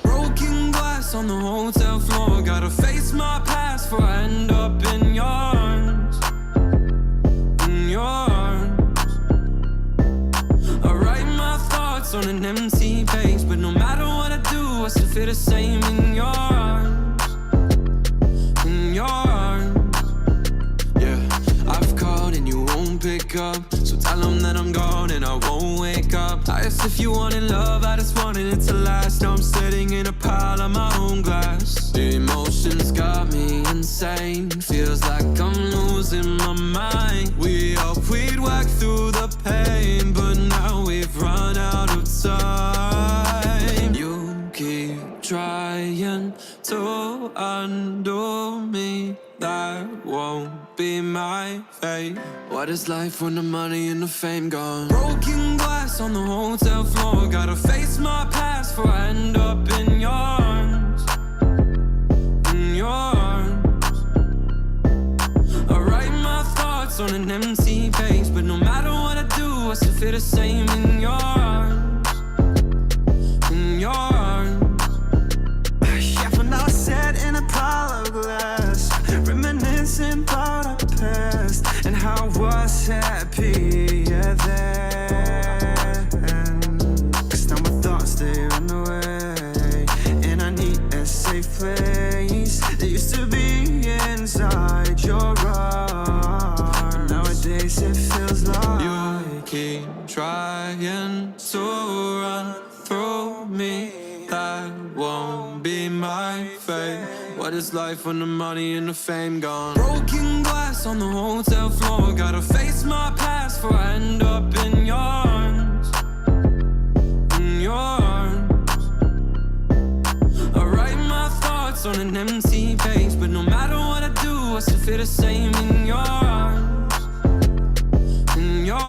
Broken glass on the hotel floor. Gotta face my past before I end up in your arms. In your arms. I write my thoughts on an empty page, but no matter what I do, I still feel the same in your arms. In your arms. Yeah, I've called and you won't pick up, so tell them that I'm gone and I won't wake up. I asked if you wanted love, I just wanted it to last. Now I'm sitting in a pile of my own glass. The emotions got me insane. Feels like I'm losing my mind. We hoped we'd work through the pain, but now we've run out of time. You keep trying to undo me. That won't be my fate. What is life when the money and the fame gone? Broken glass on the hotel floor. Gotta face my past before I end up in your arms. In your arms. I write my thoughts on an empty page, but no matter what I do, I still feel the same in your arms. In your arms. Yeah, for now I sat in a pile of glass, reminiscing about our past and how I was happy then. Cause now my thoughts, they run away, and I need a safe place that used to be inside your arms. But nowadays it feels like you keep trying to run through me. That won't be my fate. What is life when the money and the fame gone? Broken glass on the hotel floor. Gotta face my past before I end up in your arms. In your arms. I write my thoughts on an empty page, but no matter what I do, I still feel the same in your arms.